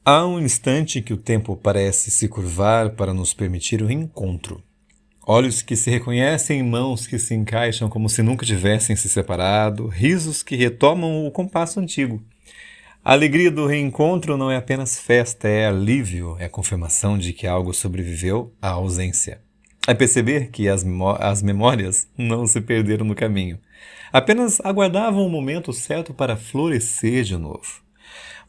Há um instante que o tempo parece se curvar para nos permitir o reencontro. Olhos que se reconhecem, mãos que se encaixam como se nunca tivessem se separado, risos que retomam o compasso antigo. A alegria do reencontro não é apenas festa, é alívio, é confirmação de que algo sobreviveu à ausência. É perceber que as memórias não se perderam no caminho. Apenas aguardavam o momento certo para florescer de novo.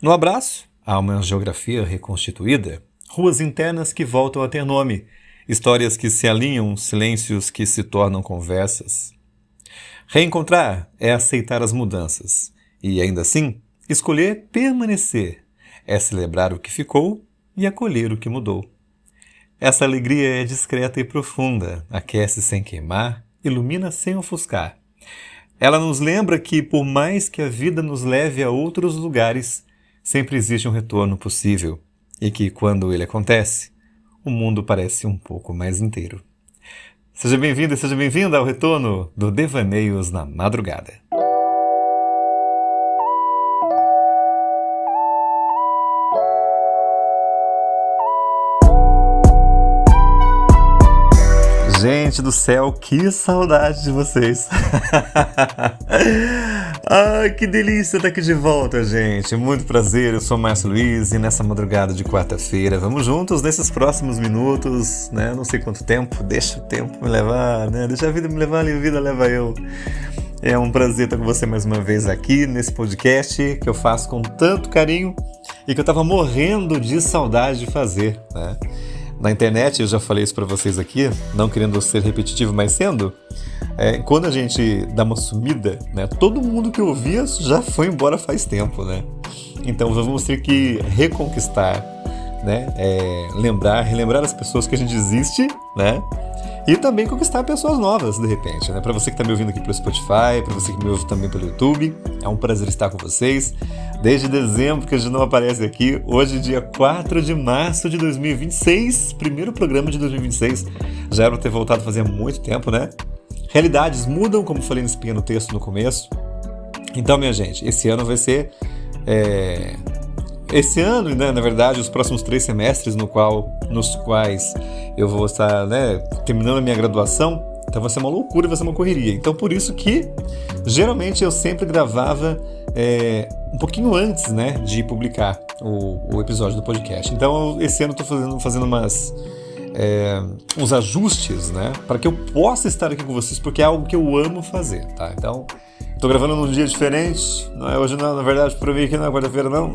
No abraço, há uma geografia reconstituída, ruas internas que voltam a ter nome, histórias que se alinham, silêncios que se tornam conversas. Reencontrar é aceitar as mudanças e, ainda assim, escolher permanecer é celebrar o que ficou e acolher o que mudou. Essa alegria é discreta e profunda, aquece sem queimar, ilumina sem ofuscar. Ela nos lembra que, por mais que a vida nos leve a outros lugares, sempre existe um retorno possível e que, quando ele acontece, o mundo parece um pouco mais inteiro. Seja bem-vindo e seja bem-vinda ao retorno do Devaneios na Madrugada. Gente do céu, que saudade de vocês! Ai, que delícia estar aqui de volta, gente! Muito prazer, eu sou o Márcio Luiz e nessa madrugada de quarta-feira vamos juntos nesses próximos minutos, né? Não sei quanto tempo, deixa o tempo me levar, né? Deixa a vida me levar e a vida leva eu. É um prazer estar com você mais uma vez aqui nesse podcast que eu faço com tanto carinho e que eu estava morrendo de saudade de fazer, né? Na internet, eu já falei isso para vocês aqui, não querendo ser repetitivo, mas sendo, quando a gente dá uma sumida, né, todo mundo que ouvia já foi embora faz tempo, né? Então vamos ter que reconquistar, né, relembrar as pessoas que a gente existe, né? E também conquistar pessoas novas, de repente, né? Para você que está me ouvindo aqui pelo Spotify, para você que me ouve também pelo YouTube, é um prazer estar com vocês. Desde dezembro que a gente não aparece aqui, hoje dia 4 de março de 2026, primeiro programa de 2026. Já era para ter voltado fazia muito tempo, né? Realidades mudam, como falei nesse pequeno texto no começo. Então, minha gente, esse ano vai ser... Esse ano, né, na verdade, os próximos 3 semestres nos quais eu vou estar, né, terminando a minha graduação, então vai ser uma loucura, vai ser uma correria. Então, por isso que, geralmente, eu sempre gravava um pouquinho antes, né, de publicar o episódio do podcast. Então, esse ano eu estou fazendo uns ajustes, né, para que eu possa estar aqui com vocês, porque é algo que eu amo fazer, tá? Então, estou gravando num dia diferente, não é hoje não, na verdade, para mim aqui na quarta-feira não.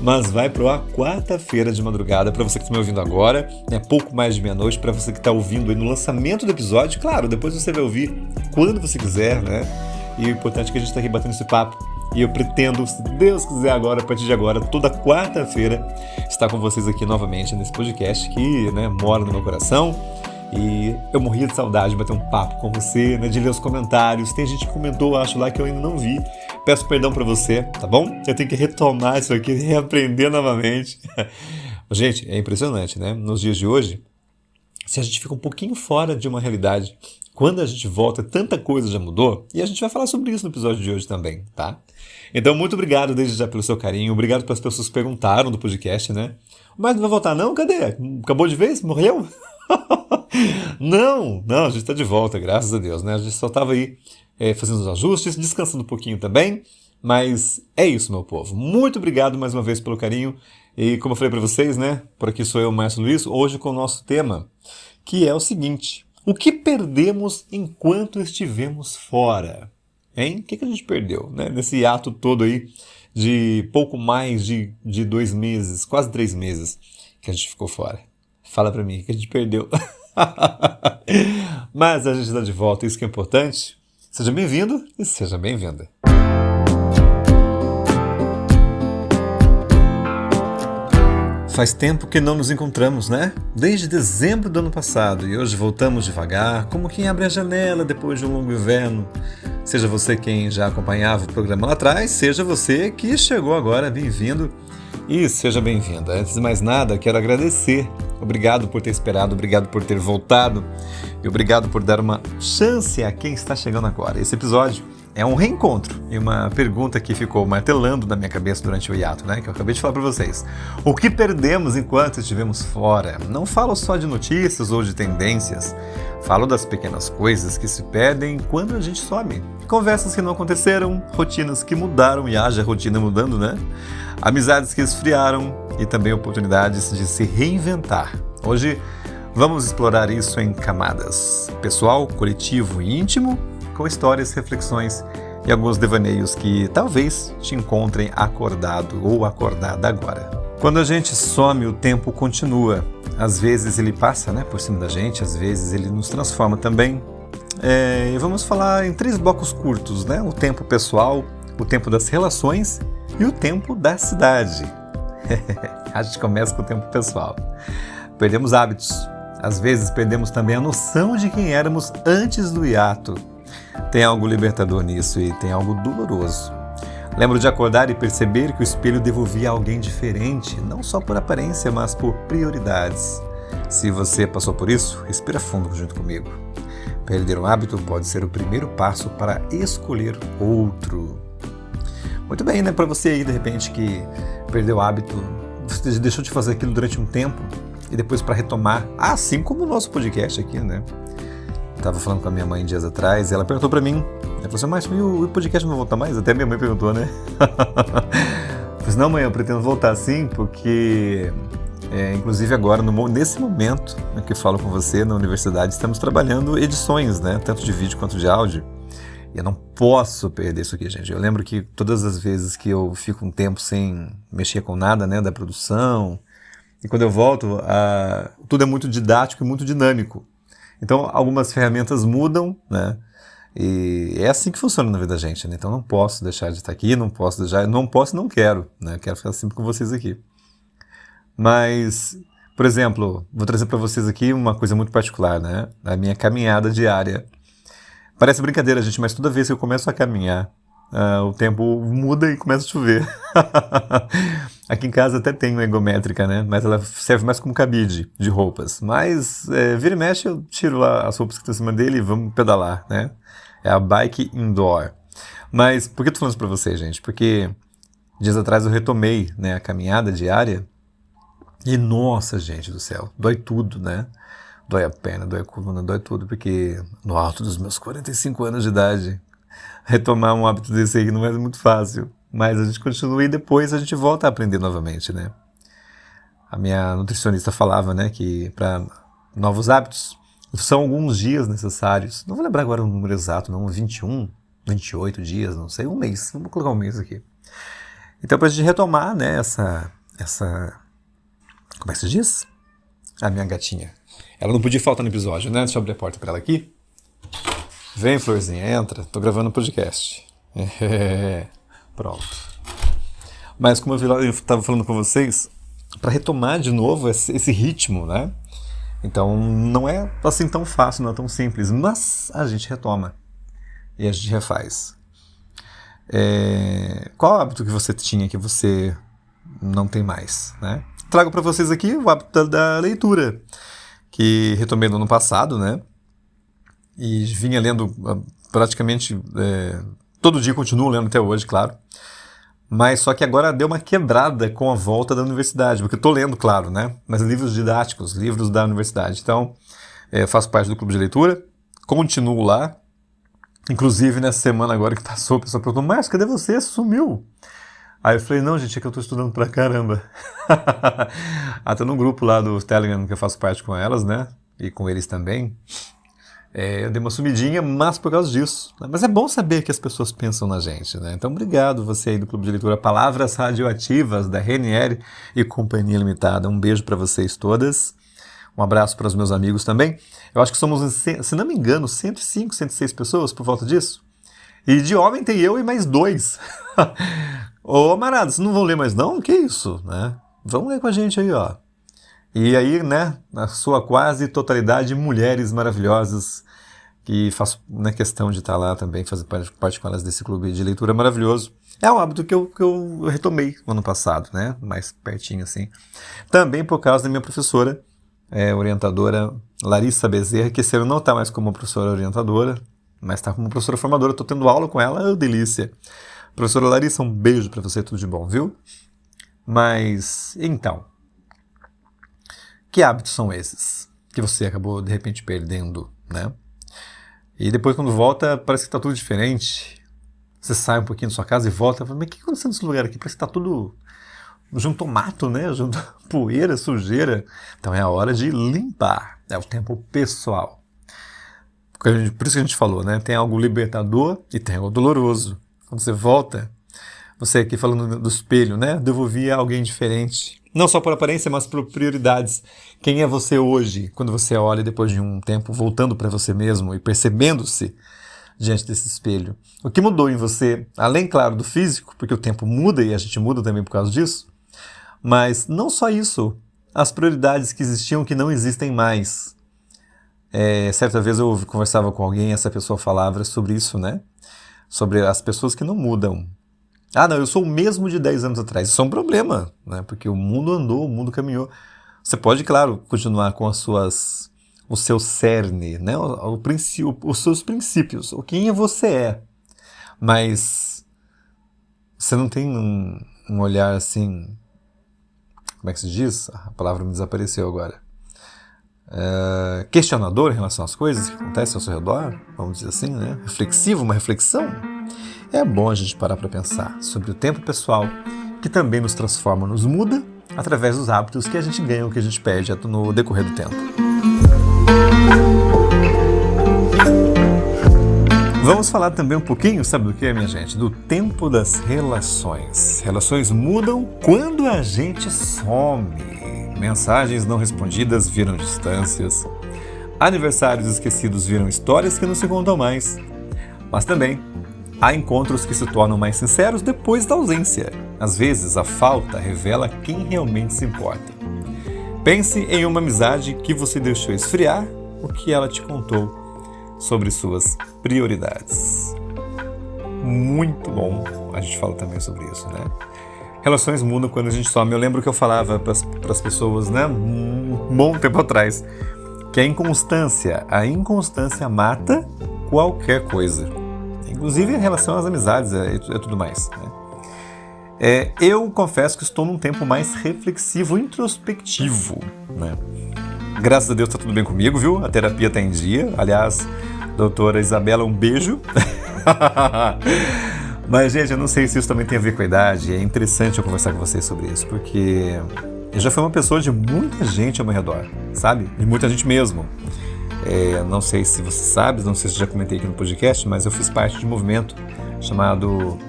Mas vai pro ar quarta-feira de madrugada para você que está me ouvindo agora, né, pouco mais de meia-noite, para você que está ouvindo aí no lançamento do episódio. Claro, depois você vai ouvir quando você quiser, né? E o importante é que a gente está aqui batendo esse papo. E eu pretendo, se Deus quiser agora, a partir de agora, toda quarta-feira, estar com vocês aqui novamente nesse podcast que, né, mora no meu coração. E eu morria de saudade de bater um papo com você, né, de ler os comentários. Tem gente que comentou, acho lá, que eu ainda não vi. Peço perdão pra você, tá bom? Eu tenho que retomar isso aqui, reaprender novamente. Gente, é impressionante, né? Nos dias de hoje, se a gente fica um pouquinho fora de uma realidade, quando a gente volta, tanta coisa já mudou. E a gente vai falar sobre isso no episódio de hoje também, tá? Então, muito obrigado desde já pelo seu carinho. Obrigado pelas pessoas que perguntaram do podcast, né? Mas não vai voltar não? Cadê? Acabou de vez? Morreu? Não, a gente está de volta, graças a Deus, né? A gente só estava aí fazendo os ajustes, descansando um pouquinho também, mas é isso, meu povo. Muito obrigado mais uma vez pelo carinho e como eu falei para vocês, né? Por aqui sou eu, Márcio Luiz, hoje com o nosso tema, que é o seguinte: o que perdemos enquanto estivemos fora? Hein? O que a gente perdeu, né? Nesse ato todo aí de pouco mais de 2 meses, quase 3 meses que a gente ficou fora. Fala pra mim, que a gente perdeu. Mas a gente está de volta, isso que é importante. Seja bem-vindo e seja bem-vinda. Faz tempo que não nos encontramos, né? Desde dezembro do ano passado, e hoje voltamos devagar, como quem abre a janela depois de um longo inverno. Seja você quem já acompanhava o programa lá atrás, seja você que chegou agora, bem-vindo e seja bem-vinda. Antes de mais nada, quero agradecer. Obrigado por ter esperado, obrigado por ter voltado e obrigado por dar uma chance a quem está chegando agora. Esse episódio é um reencontro. E uma pergunta que ficou martelando na minha cabeça durante o hiato, né? Que eu acabei de falar para vocês. O que perdemos enquanto estivemos fora? Não falo só de notícias ou de tendências. Falo das pequenas coisas que se perdem quando a gente some. Conversas que não aconteceram, rotinas que mudaram e haja rotina mudando, né? Amizades que esfriaram e também oportunidades de se reinventar. Hoje vamos explorar isso em camadas. Pessoal, coletivo e íntimo, com histórias, reflexões e alguns devaneios que talvez te encontrem acordado ou acordada agora. Quando a gente some, o tempo continua. Às vezes ele passa, né, por cima da gente, às vezes ele nos transforma também. E vamos falar em 3 blocos curtos, né? O tempo pessoal, o tempo das relações e o tempo da cidade. A gente começa com o tempo pessoal. Perdemos hábitos. Às vezes perdemos também a noção de quem éramos antes do hiato. Tem algo libertador nisso e tem algo doloroso. Lembro de acordar e perceber que o espelho devolvia alguém diferente, não só por aparência, mas por prioridades. Se você passou por isso, respira fundo junto comigo. Perder um hábito pode ser o primeiro passo para escolher outro. Muito bem, né? Para você aí, de repente, que perdeu o hábito, você deixou de fazer aquilo durante um tempo e depois para retomar, assim como o nosso podcast aqui, né? Estava falando com a minha mãe dias atrás e ela perguntou para mim, ela falou assim, mas o podcast não vai voltar mais? Até minha mãe perguntou, né? Eu falei, não, mãe, eu pretendo voltar sim, porque inclusive agora, nesse momento que eu falo com você na universidade, estamos trabalhando edições, né? Tanto de vídeo quanto de áudio. E eu não posso perder isso aqui, gente. Eu lembro que todas as vezes que eu fico um tempo sem mexer com nada, né, da produção, e quando eu volto, tudo é muito didático e muito dinâmico. Então, algumas ferramentas mudam, né? E é assim que funciona na vida da gente, né? Então, não posso deixar de estar aqui, não posso e não quero, né? Quero ficar sempre com vocês aqui. Mas, por exemplo, vou trazer para vocês aqui uma coisa muito particular, né? A minha caminhada diária. Parece brincadeira, gente, mas toda vez que eu começo a caminhar, o tempo muda e começa a chover. Aqui em casa até tem uma ergométrica, né? Mas ela serve mais como cabide de roupas. Mas vira e mexe, eu tiro lá as roupas que estão em cima dele e vamos pedalar, né? É a bike indoor. Mas por que eu tô falando isso pra vocês, gente? Porque dias atrás eu retomei, né, a caminhada diária e, nossa, gente do céu, dói tudo, né? Dói a perna, dói a coluna, dói tudo, porque no alto dos meus 45 anos de idade, retomar um hábito desse aí não é muito fácil. Mas a gente continua e depois a gente volta a aprender novamente, né? A minha nutricionista falava, né, que para novos hábitos são alguns dias necessários. Não vou lembrar agora o número exato, não, 21, 28 dias, não sei, um mês. Vamos colocar um mês aqui. Então, para a gente retomar, né, essa... Como é que se diz? A minha gatinha. Ela não podia faltar no episódio, né? Deixa eu abrir a porta para ela aqui. Vem, Florzinha, entra. Tô gravando um podcast. Pronto. Mas como eu estava falando com vocês, para retomar de novo esse ritmo, né? Então não é assim tão fácil, não é tão simples, mas a gente retoma e a gente refaz. Qual hábito que você tinha que você não tem mais, né? Trago para vocês aqui o hábito da leitura, que retomei no ano passado, né? E vinha lendo praticamente todo dia, continuo lendo até hoje, claro. Mas só que agora deu uma quebrada com a volta da universidade, porque eu estou lendo, claro, né? Mas livros didáticos, livros da universidade. Então, faço parte do clube de leitura, continuo lá. Inclusive, nessa semana agora que passou, o pessoal perguntou, Márcio, cadê você? Sumiu. Aí eu falei, não, gente, é que eu estou estudando pra caramba. Até no grupo lá do Telegram, que eu faço parte com elas, né? E com eles também. Eu dei uma sumidinha, mas por causa disso. Mas é bom saber que as pessoas pensam na gente, né? Então, obrigado você aí do Clube de Leitura Palavras Radioativas, da Renieri e Companhia Limitada. Um beijo para vocês todas. Um abraço para os meus amigos também. Eu acho que somos, se não me engano, 105, 106 pessoas por volta disso. E de homem tem eu e mais 2. Ô, amarados, não vão ler mais não? Que isso, né? Vamos ler com a gente aí, ó. E aí, né, na sua quase totalidade, mulheres maravilhosas, que faço questão de estar lá também, fazer parte com elas desse clube de leitura maravilhoso. É um hábito que eu retomei no ano passado, né, mais pertinho assim. Também por causa da minha professora, orientadora Larissa Bezerra, que esse ano não está mais como professora orientadora, mas está como professora formadora, estou tendo aula com ela, delícia. Professora Larissa, um beijo para você, tudo de bom, viu? Mas, então, que hábitos são esses que você acabou, de repente, perdendo, né? E depois, quando volta, parece que está tudo diferente. Você sai um pouquinho da sua casa e volta, fala, mas o que aconteceu nesse lugar aqui? Parece que está tudo junto mato, né? Junto poeira, sujeira. Então é a hora de limpar. É o tempo pessoal. Por isso que a gente falou, né? Tem algo libertador e tem algo doloroso. Quando você volta, você aqui falando do espelho, né? Devolvia alguém diferente. Não só por aparência, mas por prioridades. Quem é você hoje, quando você olha depois de um tempo voltando para você mesmo e percebendo-se diante desse espelho? O que mudou em você, além, claro, do físico, porque o tempo muda e a gente muda também por causa disso, mas não só isso, as prioridades que existiam que não existem mais. Certa vez eu conversava com alguém e essa pessoa falava sobre isso, né? Sobre as pessoas que não mudam. Ah, não, eu sou o mesmo de 10 anos atrás. Isso é um problema, né? Porque o mundo andou, o mundo caminhou. Você pode, claro, continuar com o seu cerne, né? Os seus princípios, o quem você é. Mas você não tem um olhar assim... Como é que se diz? A palavra me desapareceu agora. Questionador em relação às coisas que acontecem ao seu redor, vamos dizer assim, né? Reflexivo, uma reflexão. É bom a gente parar para pensar sobre o tempo pessoal, que também nos transforma, nos muda, através dos hábitos que a gente ganha ou que a gente perde no decorrer do tempo. Vamos falar também um pouquinho, sabe do que, minha gente? Do tempo das relações. Relações mudam quando a gente some. Mensagens não respondidas viram distâncias. Aniversários esquecidos viram histórias que não se contam mais. Mas também há encontros que se tornam mais sinceros depois da ausência. Às vezes, a falta revela quem realmente se importa. Pense em uma amizade que você deixou esfriar, o que ela te contou sobre suas prioridades. Muito bom. A gente fala também sobre isso, né? Relações mudam quando a gente some. Eu lembro que eu falava para as pessoas, né, um bom tempo atrás, que a inconstância mata qualquer coisa. Inclusive em relação às amizades e tudo mais, né? Eu confesso que estou num tempo mais reflexivo, introspectivo, né? Graças a Deus está tudo bem comigo, viu? A terapia está em dia. Aliás, doutora Isabela, um beijo. Mas, gente, eu não sei se isso também tem a ver com a idade. É interessante eu conversar com vocês sobre isso, porque eu já fui uma pessoa de muita gente ao meu redor, sabe? De muita gente mesmo. Não sei se você sabe, não sei se já comentei aqui no podcast, mas eu fiz parte de um movimento chamado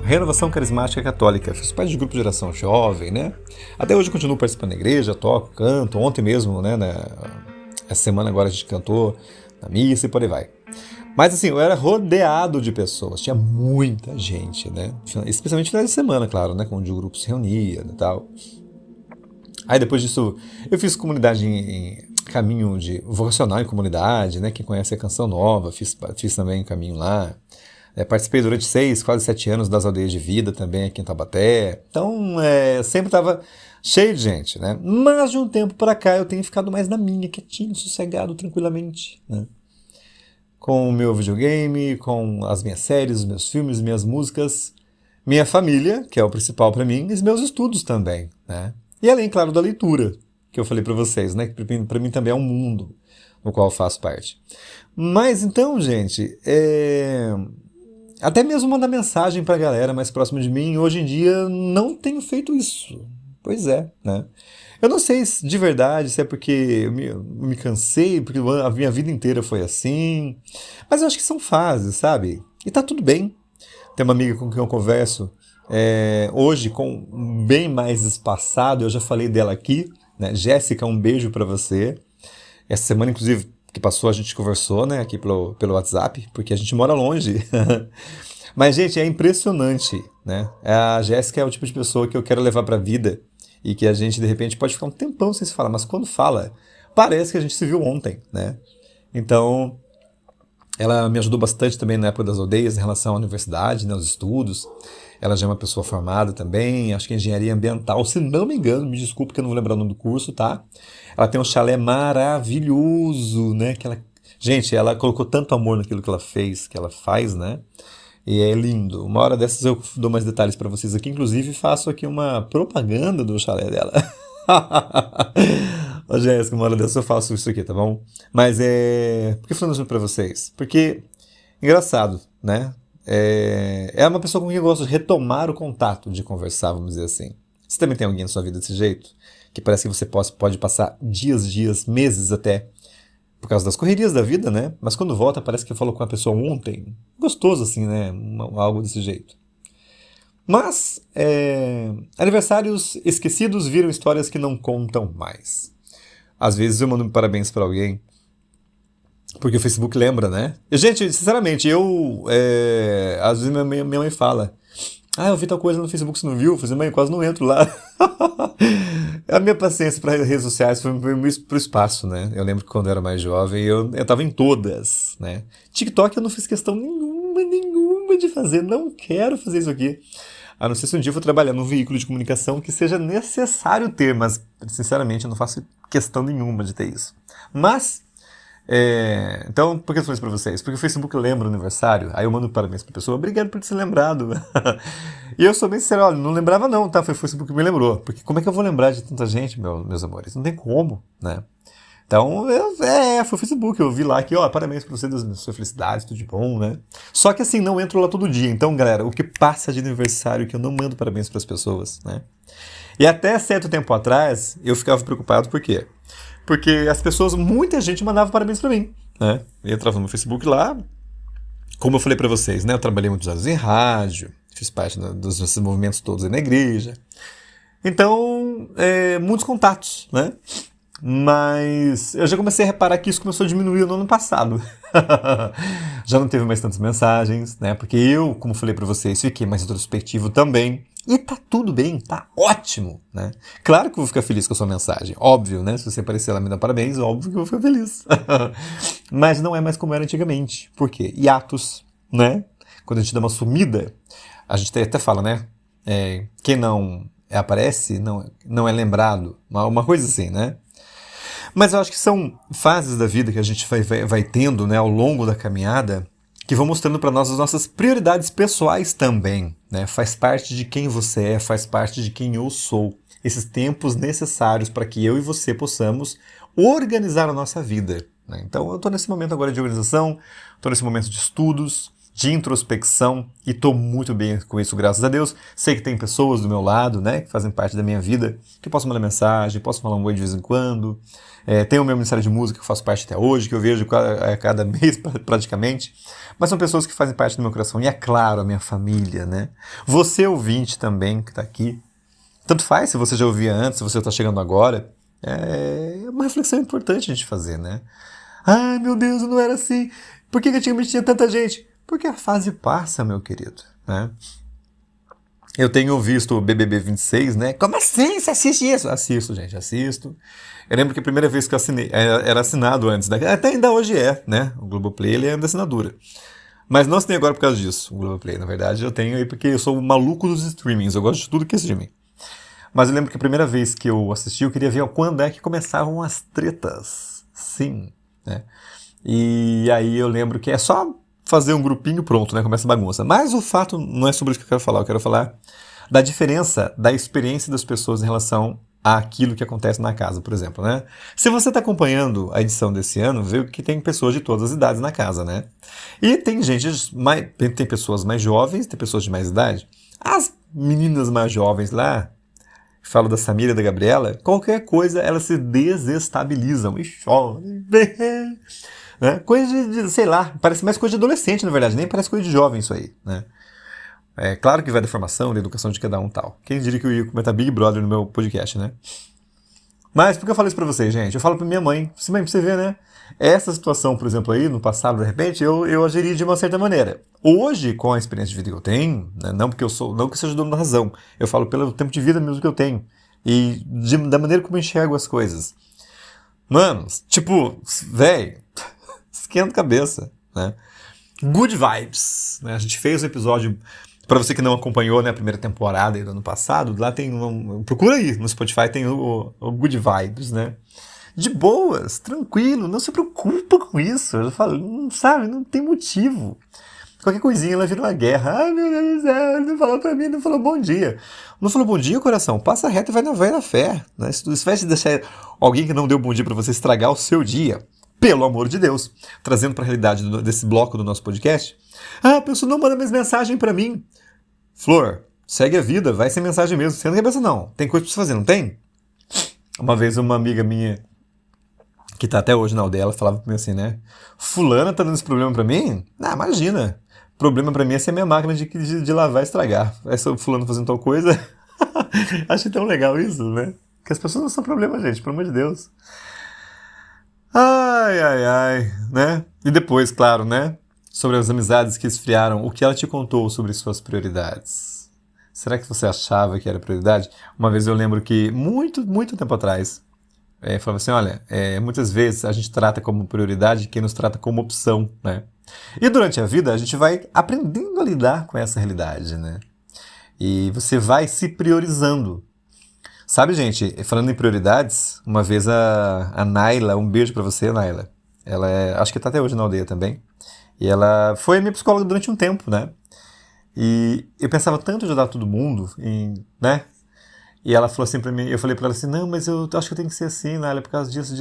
Renovação Carismática Católica. Fiz parte de grupo de geração jovem, né? Até hoje eu continuo participando da igreja, toco, canto. Ontem mesmo, né? Essa semana agora a gente cantou na missa e por aí vai. Mas assim, eu era rodeado de pessoas, tinha muita gente, né? Especialmente no final de semana, claro, né? Onde o grupo se reunia e tal. Aí depois disso, eu fiz comunidade em caminho de vocacional em comunidade, né? Quem conhece a Canção Nova, fiz também um caminho lá. Participei durante 6, quase 7 anos das aldeias de vida também aqui em Taubaté. Então, sempre estava cheio de gente, né? Mas de um tempo para cá eu tenho ficado mais na minha, quietinho, sossegado, tranquilamente, né? Com o meu videogame, com as minhas séries, os meus filmes, minhas músicas, minha família, que é o principal para mim, e os meus estudos também, né? E além, claro, da leitura, que eu falei para vocês, né? Que para mim também é um mundo no qual eu faço parte. Mas então, gente, até mesmo mandar mensagem para a galera mais próxima de mim, hoje em dia não tenho feito isso. Pois é, né? Eu não sei de verdade se é porque eu me cansei, porque a minha vida inteira foi assim, mas eu acho que são fases, sabe? E tá tudo bem. Tem uma amiga com quem eu converso hoje, com bem mais espaçado, eu já falei dela aqui, né? Jéssica, um beijo para você. Essa semana, inclusive, que passou, a gente conversou, né, aqui pelo WhatsApp, porque a gente mora longe. Mas, gente, é impressionante, né? A Jéssica é o tipo de pessoa que eu quero levar para a vida e que a gente, de repente, pode ficar um tempão sem se falar, mas quando fala, parece que a gente se viu ontem, né? Então, ela me ajudou bastante também na época das aldeias em relação à universidade, né, aos estudos. Ela já é uma pessoa formada também, acho que engenharia ambiental, se não me engano, me desculpe que eu não vou lembrar o nome do curso, tá? Ela tem um chalé maravilhoso, né? Gente, ela colocou tanto amor naquilo que ela fez, que ela faz, né? E é lindo. Uma hora dessas eu dou mais detalhes pra vocês aqui. Inclusive, faço aqui uma propaganda do chalé dela. Ô, Jéssica, uma hora dessas eu faço isso aqui, tá bom? Mas por que falando isso pra vocês? Porque, engraçado, né? É uma pessoa com quem eu gosto de retomar o contato, de conversar, vamos dizer assim. Você também tem alguém na sua vida desse jeito? Que parece que você pode passar dias, meses até, por causa das correrias da vida, né? Mas quando volta, parece que falou com a pessoa ontem. Gostoso, assim, né? Algo desse jeito. Mas, aniversários esquecidos viram histórias que não contam mais. Às vezes eu mando parabéns pra alguém, porque o Facebook lembra, né? E, gente, sinceramente, às vezes minha mãe fala: ah, eu vi tal coisa no Facebook, você não viu? Eu falei, mãe, eu quase não entro lá. A minha paciência para redes sociais foi pro espaço, né? Eu lembro que quando eu era mais jovem, eu tava em todas, né? TikTok eu não fiz questão nenhuma de fazer, não quero fazer isso aqui. A não ser se um dia eu for trabalhar num veículo de comunicação que seja necessário ter, mas, sinceramente, eu não faço questão nenhuma de ter isso. Mas, então, por que eu falei isso pra vocês? Porque o Facebook lembra o aniversário, aí eu mando parabéns pra pessoa, obrigado por ter se lembrado. E eu sou bem sincero, olha, não lembrava não, tá? Foi o Facebook que me lembrou. Porque como é que eu vou lembrar de tanta gente, meus amores? Não tem como, né? Então, foi o Facebook, eu vi lá que, ó, parabéns pra você, das suas felicidades, tudo de bom, né? Só que assim, não entro lá todo dia. Então, galera, o que passa de aniversário que eu não mando parabéns pras pessoas, né? E até certo tempo atrás, eu ficava preocupado, por quê? Porque as pessoas, muita gente mandava parabéns pra mim, né? Eu entrava no Facebook lá, como eu falei pra vocês, né? Eu trabalhei muitos anos em rádio, fiz parte dos movimentos todos aí na igreja. Então, muitos contatos, né? Mas eu já comecei a reparar que isso começou a diminuir no ano passado. Já não teve mais tantas mensagens, né? Porque eu, como falei pra vocês, fiquei mais introspectivo também. E tá tudo bem, tá ótimo, né? Claro que eu vou ficar feliz com a sua mensagem, óbvio, né? Se você aparecer lá e me dar parabéns, óbvio que eu vou ficar feliz. Mas não é mais como era antigamente. Por quê? Hiatos, né? Quando a gente dá uma sumida, a gente até fala, né? Quem não aparece não é lembrado. Uma coisa assim, né? Mas eu acho que são fases da vida que a gente vai tendo, né, ao longo da caminhada, que vão mostrando para nós as nossas prioridades pessoais também, né? Faz parte de quem você é, faz parte de quem eu sou. Esses tempos necessários para que eu e você possamos organizar a nossa vida, né? Então eu estou nesse momento agora de organização, estou nesse momento de estudos, de introspecção, e estou muito bem com isso, graças a Deus. Sei que tem pessoas do meu lado, né, que fazem parte da minha vida, que eu posso mandar mensagem, posso falar um oi de vez em quando. Tem o meu ministério de música, que eu faço parte até hoje, que eu vejo a cada mês praticamente. Mas são pessoas que fazem parte do meu coração. E é claro, a minha família, né? Você ouvinte também, que está aqui. Tanto faz se você já ouvia antes, se você está chegando agora. É uma reflexão importante a gente fazer, né? Ai, meu Deus, eu não era assim. Por que antigamente tinha tanta gente? Porque a fase passa, meu querido, né? Eu tenho visto o BBB 26, né? Como assim? Você assiste isso? Assisto, gente, assisto. Eu lembro que a primeira vez que eu assinei, era assinado antes, até ainda hoje né? O Globoplay, ele é da assinatura. Mas não assinei agora por causa disso, o Globoplay. Na verdade, eu tenho aí porque eu sou o maluco dos streamings, eu gosto de tudo que é streaming. Mas eu lembro que a primeira vez que eu assisti, eu queria ver quando é que começavam as tretas. Sim, né? E aí eu lembro que é só fazer um grupinho, pronto, né? Começa a bagunça. Mas o fato não é sobre isso que eu quero falar da diferença da experiência das pessoas em relação àquilo que acontece na casa, por exemplo, né? Se você está acompanhando a edição desse ano, vê que tem pessoas de todas as idades na casa, né? E tem tem pessoas mais jovens, tem pessoas de mais idade. As meninas mais jovens lá, falo da Samira e da Gabriela, qualquer coisa elas se desestabilizam e choram. Né? Coisa de, sei lá, parece mais coisa de adolescente, na verdade, nem parece coisa de jovem isso aí, né? É claro que vai da formação, da educação de cada um e tal. Quem diria que eu ia comentar Big Brother no meu podcast, né? Mas por que eu falo isso pra vocês, gente? Eu falo pra minha mãe, mãe, pra você ver, né? Essa situação, por exemplo, aí, no passado, de repente, eu agiria de uma certa maneira. Hoje, com a experiência de vida que eu tenho, né, não que eu seja dono da razão, eu falo pelo tempo de vida mesmo que eu tenho, e da maneira como eu enxergo as coisas. Mano, tipo, velho, esquenta a cabeça, né? Good vibes, né? A gente fez um episódio, para você que não acompanhou, né, a primeira temporada do ano passado, lá tem procura aí no Spotify, tem o Good Vibes, né? de boas, tranquilo, não se preocupa com isso. Eu falo, não sabe, não tem motivo. Qualquer coisinha ela vira uma guerra. Ai, meu Deus do céu, ele não falou pra mim, não falou bom dia. Não falou bom dia, coração? Passa reto e vai na fé. Né? Isso vai te deixar alguém que não deu bom dia pra você estragar o seu dia. Pelo amor de Deus. Trazendo pra realidade desse bloco do nosso podcast. Ah, a pessoa não manda mais mensagem pra mim. Flor, segue a vida, vai sem mensagem mesmo. Você não quer pensar, não. Tem coisa pra você fazer, não tem? Uma vez uma amiga minha, que tá até hoje na aldeia, ela falava pra mim assim, né? Fulana tá dando esse problema pra mim? Ah, imagina. O problema pra mim é ser a minha máquina de lavar e estragar. Essa fulano fazendo tal coisa. Achei tão legal isso, né? Que as pessoas não são problema, gente, pelo amor de Deus. Ai, ai, ai, né? E depois, claro, né? Sobre as amizades que esfriaram, o que ela te contou sobre suas prioridades? Será que você achava que era prioridade? Uma vez eu lembro que, muito tempo atrás, falava assim, olha, muitas vezes a gente trata como prioridade quem nos trata como opção, né? E durante a vida a gente vai aprendendo a lidar com essa realidade, né? E você vai se priorizando. Sabe, gente, falando em prioridades, uma vez a Naila, um beijo pra você, Naila. Ela acho que tá até hoje na aldeia também. E ela foi minha psicóloga durante um tempo, né? E eu pensava tanto em ajudar todo mundo, né? E ela falou assim pra mim, eu falei pra ela assim, não, mas eu acho que eu tenho que ser assim, Naila, por causa disso.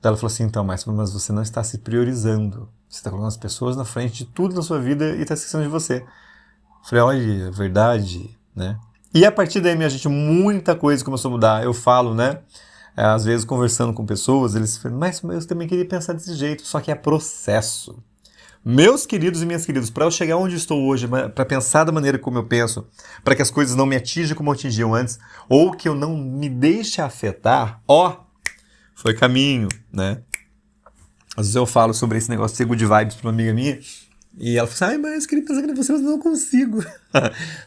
Daí ela falou assim, então, mas você não está se priorizando. Você está colocando as pessoas na frente de tudo na sua vida e está esquecendo de você. Eu falei, olha, verdade, né? E a partir daí, minha gente, muita coisa começou a mudar. Eu falo, né? Às vezes, conversando com pessoas, eles falam, mas eu também queria pensar desse jeito, só que é processo. Meus queridos e minhas queridas, para eu chegar onde estou hoje, para pensar da maneira como eu penso, para que as coisas não me atinjam como atingiam antes, ou que eu não me deixe afetar, foi caminho, né? Às vezes eu falo sobre esse negócio de ser good vibes para uma amiga minha, e ela fala assim, mas eu queria pensar que você, mas não consigo.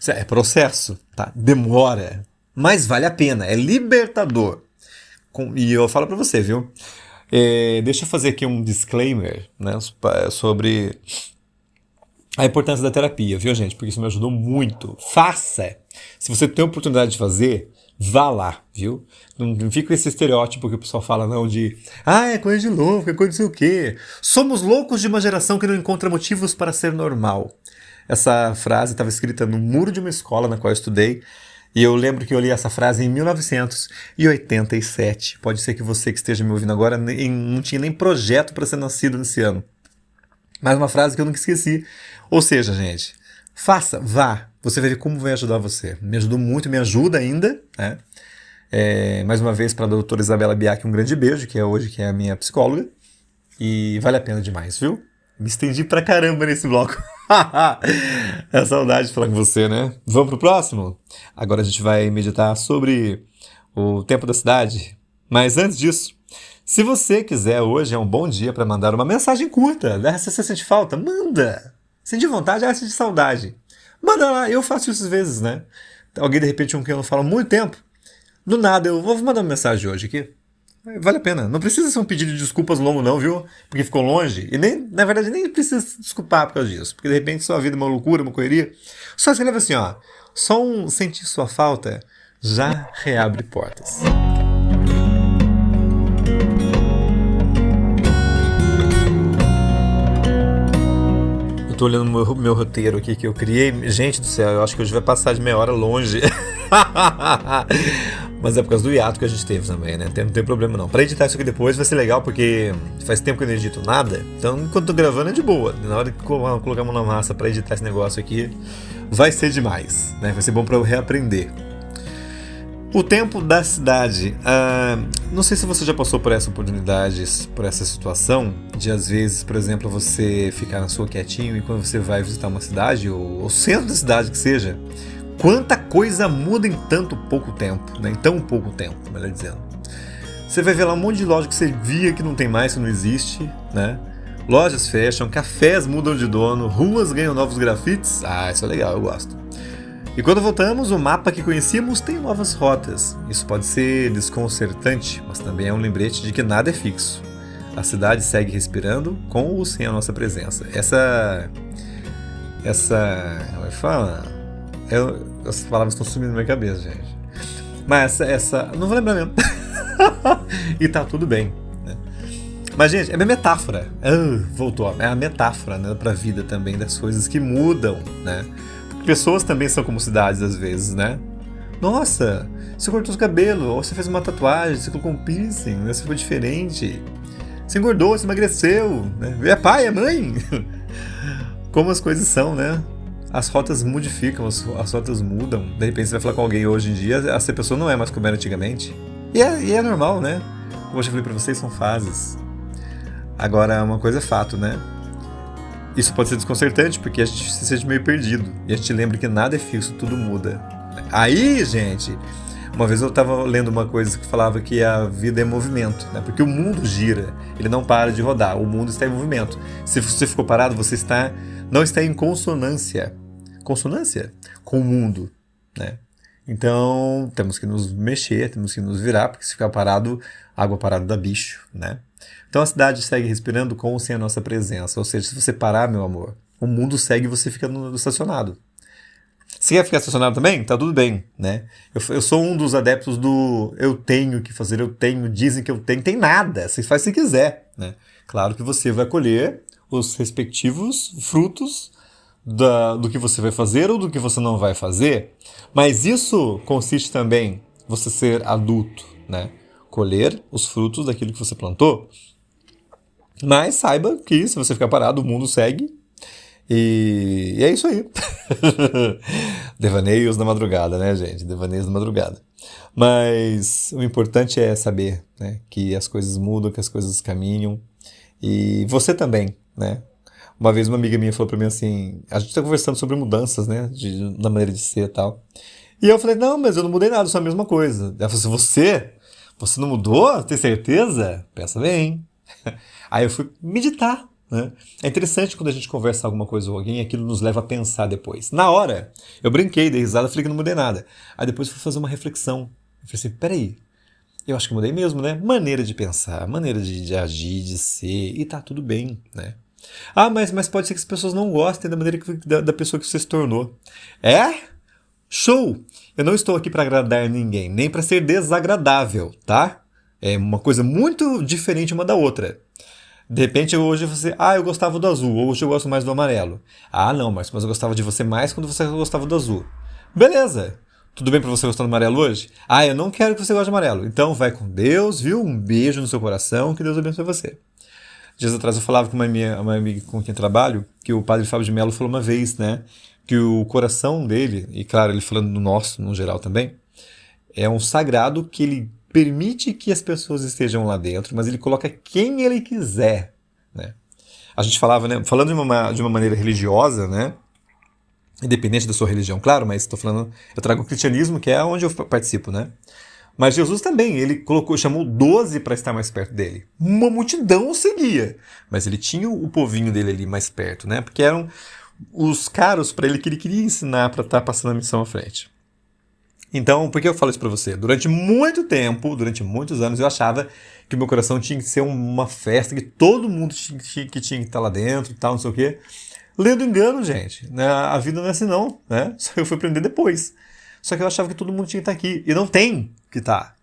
É processo, tá? Demora, mas vale a pena, é libertador. E eu falo para você, viu? Deixa eu fazer aqui um disclaimer, né, sobre a importância da terapia, viu, gente? Porque isso me ajudou muito. Faça! Se você tem a oportunidade de fazer, vá lá, viu? Não fica esse estereótipo que o pessoal fala, não, é coisa de louco, é coisa de sei o quê. Somos loucos de uma geração que não encontra motivos para ser normal. Essa frase estava escrita no muro de uma escola na qual eu estudei, e eu lembro que eu li essa frase em 1987. Pode ser que você que esteja me ouvindo agora não tinha nem projeto para ser nascido nesse ano. Mas uma frase que eu nunca esqueci. Ou seja, gente, faça, vá. Você vai ver como vai ajudar você. Me ajudou muito, me ajuda ainda, né? Mais uma vez para a doutora Isabela Biak, um grande beijo, que é a minha psicóloga. E vale a pena demais, viu? Me estendi pra caramba nesse bloco. É saudade de falar com você, né? Vamos pro próximo? Agora a gente vai meditar sobre o tempo da cidade. Mas antes disso, se você quiser, hoje é um bom dia para mandar uma mensagem curta. Né? Se você sente falta, manda. Sente vontade, sente saudade. Manda lá, eu faço isso às vezes, né? Alguém de repente com quem eu não falo há muito tempo. Do nada, eu vou mandar uma mensagem hoje aqui. Vale a pena. Não precisa ser um pedido de desculpas longo não, viu? Porque ficou longe. E nem, na verdade, nem precisa se desculpar por causa disso. Porque de repente sua vida é uma loucura, uma correria. Só escreve assim, só sentir sua falta já reabre portas. Eu tô olhando meu roteiro aqui que eu criei. Gente do céu, eu acho que hoje vai passar de meia hora longe. Mas é por causa do hiato que a gente teve também, né? Não tem problema não. Pra editar isso aqui depois vai ser legal, porque faz tempo que eu não edito nada. Então, enquanto tô gravando é de boa. Na hora de colocar a mão na massa pra editar esse negócio aqui, vai ser demais, né? Vai ser bom pra eu reaprender. O tempo da cidade. Não sei se você já passou por essa oportunidade, por essa situação, de às vezes, por exemplo, você ficar na sua quietinho e quando você vai visitar uma cidade, ou o centro da cidade que seja, quanta coisa muda em tanto pouco tempo, né? Em tão pouco tempo, melhor dizendo. Você vai ver lá um monte de loja que você via que não tem mais, que não existe, né? Lojas fecham, cafés mudam de dono, ruas ganham novos grafites. Isso é legal, eu gosto. E quando voltamos, o mapa que conhecíamos tem novas rotas. Isso pode ser desconcertante, mas também é um lembrete de que nada é fixo. A cidade segue respirando com ou sem a nossa presença. Como é que fala? As palavras estão sumindo na minha cabeça, gente. Mas essa... Não vou lembrar mesmo. E tá tudo bem, né? Mas, gente, é minha metáfora. Voltou. É a metáfora, né, pra vida também, das coisas que mudam, né? Porque pessoas também são como cidades, às vezes, né? Nossa, você cortou o cabelo, ou você fez uma tatuagem, você colocou um piercing, né? Você ficou diferente. Você engordou, você emagreceu, né? É pai, é mãe. Como as coisas são, né? As rotas modificam, as rotas mudam. De repente você vai falar com alguém hoje em dia, essa pessoa não é mais como era antigamente. E é normal, né? Como eu já falei pra vocês, são fases. Agora, uma coisa é fato, né? Isso pode ser desconcertante, porque a gente se sente meio perdido. E a gente lembra que nada é fixo, tudo muda. Aí, gente, uma vez eu estava lendo uma coisa que falava que a vida é movimento, né? Porque o mundo gira, ele não para de rodar, o mundo está em movimento. Se você ficou parado, você não está em consonância com o mundo, né? Então, temos que nos mexer, temos que nos virar, porque se ficar parado, água parada dá bicho, né? Então a cidade segue respirando com ou sem a nossa presença. Ou seja, se você parar, meu amor, o mundo segue e você fica estacionado. Se quer ficar estacionado também, tá tudo bem, né? Eu sou um dos adeptos do eu tenho que fazer, eu tenho, dizem que eu tenho, tem nada, você faz se quiser, né? Claro que você vai colher os respectivos frutos do que você vai fazer ou do que você não vai fazer, mas isso consiste também você ser adulto, né? Colher os frutos daquilo que você plantou, mas saiba que se você ficar parado, o mundo segue. E é isso aí. Devaneios da madrugada, né, gente? Devaneios da madrugada. Mas o importante é saber, né, que as coisas mudam, que as coisas caminham. E você também, né? Uma vez uma amiga minha falou pra mim assim, a gente tá conversando sobre mudanças, né, da maneira de ser e tal. E eu falei, não, mas eu não mudei nada, sou a mesma coisa. Ela falou assim, você não mudou? Tem certeza? Pensa bem. Aí eu fui meditar, né? É interessante quando a gente conversa alguma coisa com alguém, aquilo nos leva a pensar depois. Na hora, eu brinquei, dei risada, falei que não mudei nada. Aí depois fui fazer uma reflexão. Eu falei assim, peraí, eu acho que mudei mesmo, né? Maneira de pensar, maneira de agir, de ser, e tá tudo bem, né? Ah, mas pode ser que as pessoas não gostem da maneira da pessoa que você se tornou. É? Show! Eu não estou aqui para agradar ninguém, nem para ser desagradável, tá? É uma coisa muito diferente uma da outra. De repente, hoje você... eu gostava do azul, hoje eu gosto mais do amarelo. Ah, não, mas eu gostava de você mais quando você gostava do azul. Beleza! Tudo bem pra você gostar do amarelo hoje? Eu não quero que você goste do amarelo. Então vai com Deus, viu? Um beijo no seu coração, que Deus abençoe você. Dias atrás eu falava com uma amiga com quem trabalho, que o padre Fábio de Mello falou uma vez, né? Que o coração dele, e claro, ele falando do nosso, no geral também, é um sagrado que ele permite que as pessoas estejam lá dentro, mas ele coloca quem ele quiser, né? A gente falava, né? Falando de uma maneira religiosa, né? Independente da sua religião, claro, mas estou falando, eu trago o cristianismo, que é onde eu participo, né? Mas Jesus também, ele chamou 12 para estar mais perto dele. Uma multidão o seguia, mas ele tinha o povinho dele ali mais perto, né? Porque eram os caros para ele que ele queria ensinar para estar passando a missão à frente. Então, por que eu falo isso para você? Durante muito tempo, durante muitos anos, eu achava que o meu coração tinha que ser uma festa, que todo mundo tinha que estar lá dentro e tal, não sei o quê. Lendo engano, gente. Né? A vida não é assim não, né? Só eu fui aprender depois. Só que eu achava que todo mundo tinha que estar aqui. E não tem que estar.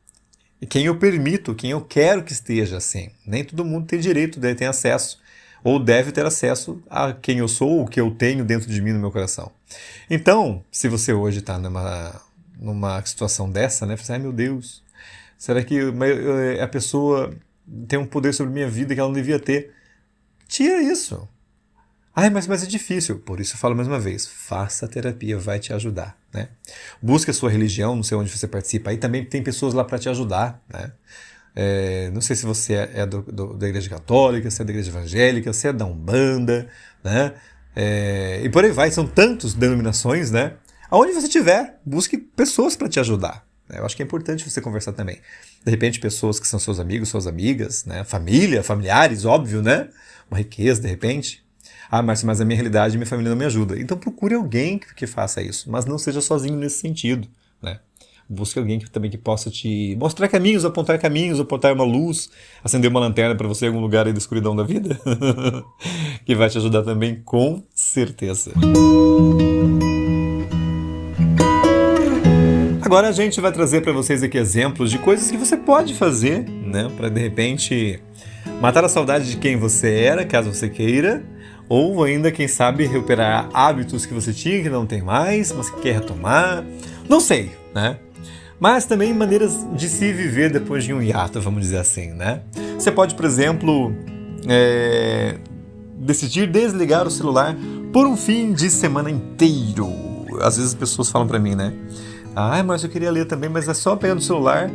E quem eu permito, quem eu quero que esteja assim. Nem todo mundo tem direito, tem acesso. Ou deve ter acesso a quem eu sou, o que eu tenho dentro de mim, no meu coração. Então, se você hoje está numa situação dessa, né? Você meu Deus, será que a pessoa tem um poder sobre minha vida que ela não devia ter? Tira isso. Mas é difícil. Por isso eu falo mais uma vez, faça a terapia, vai te ajudar, né? Busque a sua religião, não sei onde você participa, aí também tem pessoas lá para te ajudar, né? Não sei se você é da igreja católica, se é da igreja evangélica, se é da Umbanda, né? E por aí vai, são tantas denominações, né? Aonde você estiver, busque pessoas para te ajudar. Eu acho que é importante você conversar também. De repente, pessoas que são seus amigos, suas amigas, né? Família, familiares, óbvio, né? Uma riqueza, de repente. Mas a minha realidade, minha família não me ajuda. Então procure alguém que faça isso, mas não seja sozinho nesse sentido, né? Busque alguém que possa te mostrar caminhos, apontar uma luz, acender uma lanterna para você em algum lugar aí da escuridão da vida, que vai te ajudar também, com certeza. Agora a gente vai trazer para vocês aqui exemplos de coisas que você pode fazer, né, para de repente matar a saudade de quem você era, caso você queira, ou ainda, quem sabe, recuperar hábitos que você tinha que não tem mais, mas que quer retomar. Não sei, né? Mas também maneiras de se viver depois de um hiato, vamos dizer assim, né? Você pode, por exemplo, decidir desligar o celular por um fim de semana inteiro. Às vezes as pessoas falam pra mim, né? Ah, mas eu queria ler também, mas é só pegar no celular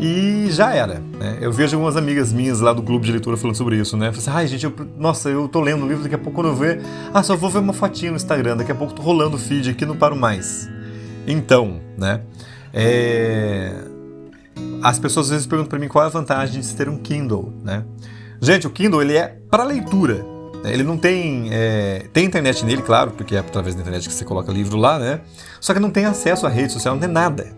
e já era, né? Eu vejo algumas amigas minhas lá do clube de leitura falando sobre isso, né? Assim, ai, gente, nossa, eu tô lendo o livro, daqui a pouco quando eu ver, só vou ver uma fotinha no Instagram, daqui a pouco tô rolando o feed aqui, não paro mais. Então, né? As pessoas às vezes perguntam pra mim qual é a vantagem de se ter um Kindle, né? Gente, o Kindle, ele é para leitura. Ele não tem... tem internet nele, claro, porque é através da internet que você coloca livro lá, né? Só que não tem acesso à rede social, não tem nada.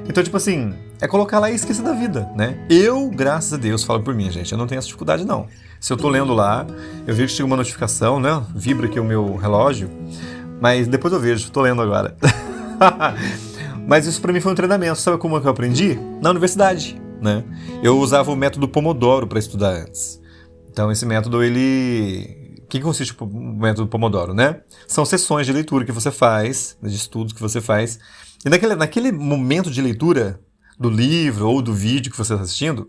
Então, tipo assim, é colocar lá e esquecer da vida, né? Eu, graças a Deus, falo por mim, gente, eu não tenho essa dificuldade, não. Se eu tô lendo lá, eu vejo que chega uma notificação, né? Vibra aqui o meu relógio, mas depois eu vejo, tô lendo agora. Mas isso pra mim foi um treinamento. Sabe como é que eu aprendi? Na universidade, né? Eu usava o método Pomodoro para estudar antes. Então esse método, ele... O que consiste o método Pomodoro, né? São sessões de leitura que você faz, de estudos que você faz. E naquele momento de leitura do livro ou do vídeo que você está assistindo,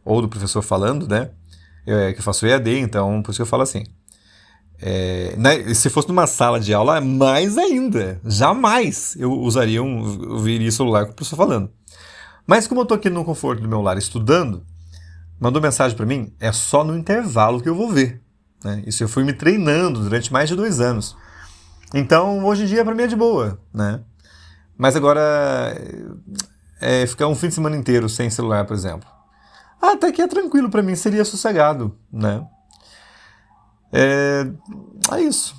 ou do professor falando, né? Que eu faço EAD, então por isso que eu falo assim. Se fosse numa sala de aula, mais ainda. Jamais eu viria celular com o professor falando. Mas como eu tô aqui no conforto do meu lar estudando, mandou mensagem para mim, é só no intervalo que eu vou ver, né? Isso eu fui me treinando durante mais de 2 anos. Então, hoje em dia, para mim é de boa, né? Mas agora, ficar um fim de semana inteiro sem celular, por exemplo. Até que é tranquilo para mim, seria sossegado, né? É isso.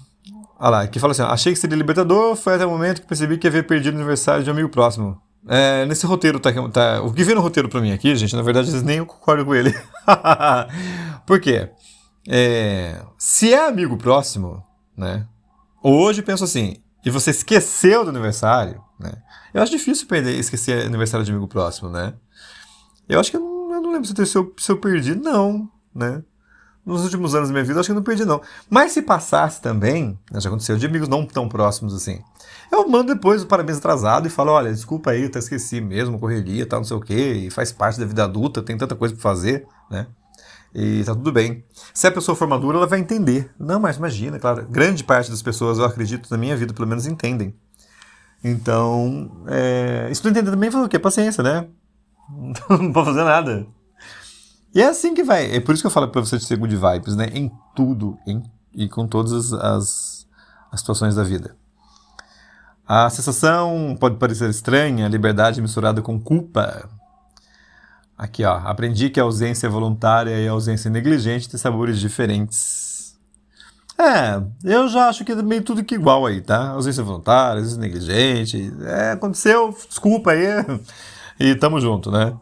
Olha lá, aqui fala assim, achei que seria libertador, foi até o momento que percebi que havia perdido o aniversário de um amigo próximo. Nesse roteiro tá... O que vem no roteiro pra mim aqui, gente, na verdade, às vezes nem eu concordo com ele. Por quê? Se é amigo próximo, né? Hoje eu penso assim, e você esqueceu do aniversário, né? Eu acho difícil esquecer aniversário de amigo próximo, né? Eu acho que eu não lembro se eu perdi, não, né? Nos últimos anos da minha vida, eu acho que eu não perdi, não. Mas se passasse também, né, já aconteceu de amigos não tão próximos assim, eu mando depois o parabéns atrasado e falo, olha, desculpa aí, eu esqueci mesmo, correria, tal, não sei o quê, e faz parte da vida adulta, tem tanta coisa pra fazer, né? E tá tudo bem. Se a pessoa for madura, ela vai entender. Não, mas imagina, claro, grande parte das pessoas, eu acredito, na minha vida, pelo menos, entendem. Então, se tu entender também, fala o quê? Paciência, né? Não pode fazer nada. E é assim que vai. É por isso que eu falo pra você de ser good vibes, né? Em tudo. E com todas as situações da vida. A sensação pode parecer estranha, a liberdade misturada com culpa. Aqui, ó. Aprendi que a ausência voluntária e a ausência negligente têm sabores diferentes. Eu já acho que é meio tudo que igual aí, tá? Ausência voluntária, ausência negligente. Aconteceu, desculpa aí. E tamo junto, né?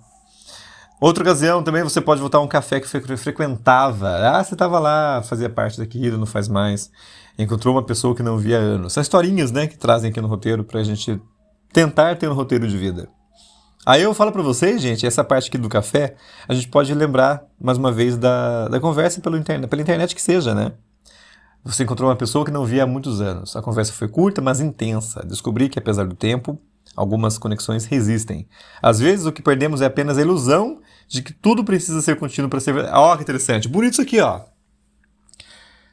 Outra ocasião também você pode voltar a um café que frequentava. Você estava lá, fazia parte daquilo, não faz mais. Encontrou uma pessoa que não via há anos. São historinhas, né, que trazem aqui no roteiro pra gente tentar ter um roteiro de vida. Aí eu falo pra vocês, gente, essa parte aqui do café, a gente pode lembrar mais uma vez da conversa pela internet que seja, né? Você encontrou uma pessoa que não via há muitos anos. A conversa foi curta, mas intensa. Descobri que, apesar do tempo, algumas conexões resistem. Às vezes, o que perdemos é apenas a ilusão de que tudo precisa ser contínuo para ser verdade. Ó, que interessante. Bonito isso aqui, ó.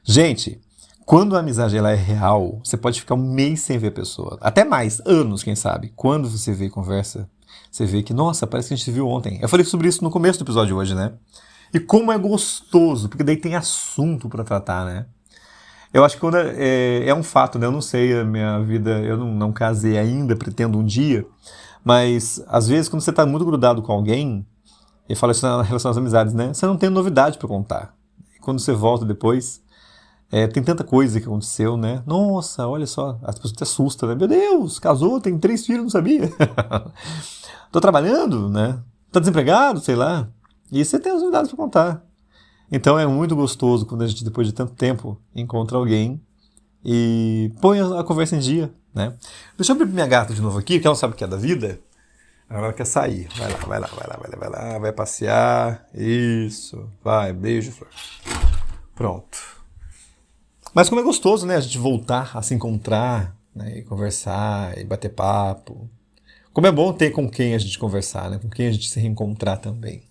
Gente, quando a amizade ela é real, você pode ficar 1 mês sem ver a pessoa. Até mais, anos, quem sabe. Quando você vê e conversa, você vê que, nossa, parece que a gente se viu ontem. Eu falei sobre isso no começo do episódio de hoje, né? E como é gostoso, porque daí tem assunto para tratar, né? Eu acho que quando é um fato, né? Eu não sei a minha vida, eu não casei ainda, pretendo um dia, mas às vezes quando você está muito grudado com alguém, eu falo isso na relação às amizades, né? Você não tem novidade para contar. E quando você volta depois, tem tanta coisa que aconteceu, né? Nossa, olha só, as pessoas te assustam, né? Meu Deus, casou, tem 3 filhos, não sabia. Tô trabalhando, né? Tá desempregado, sei lá. E você tem as novidades para contar. Então é muito gostoso quando a gente, depois de tanto tempo, encontra alguém e põe a conversa em dia, né? Deixa eu abrir minha gata de novo aqui, que ela não sabe o que é da vida. Agora quer sair. Vai passear. Isso. Vai, beijo, Flor. Pronto. Mas como é gostoso, né? A gente voltar a se encontrar, né? E conversar, e bater papo. Como é bom ter com quem a gente conversar, né? Com quem a gente se reencontrar também.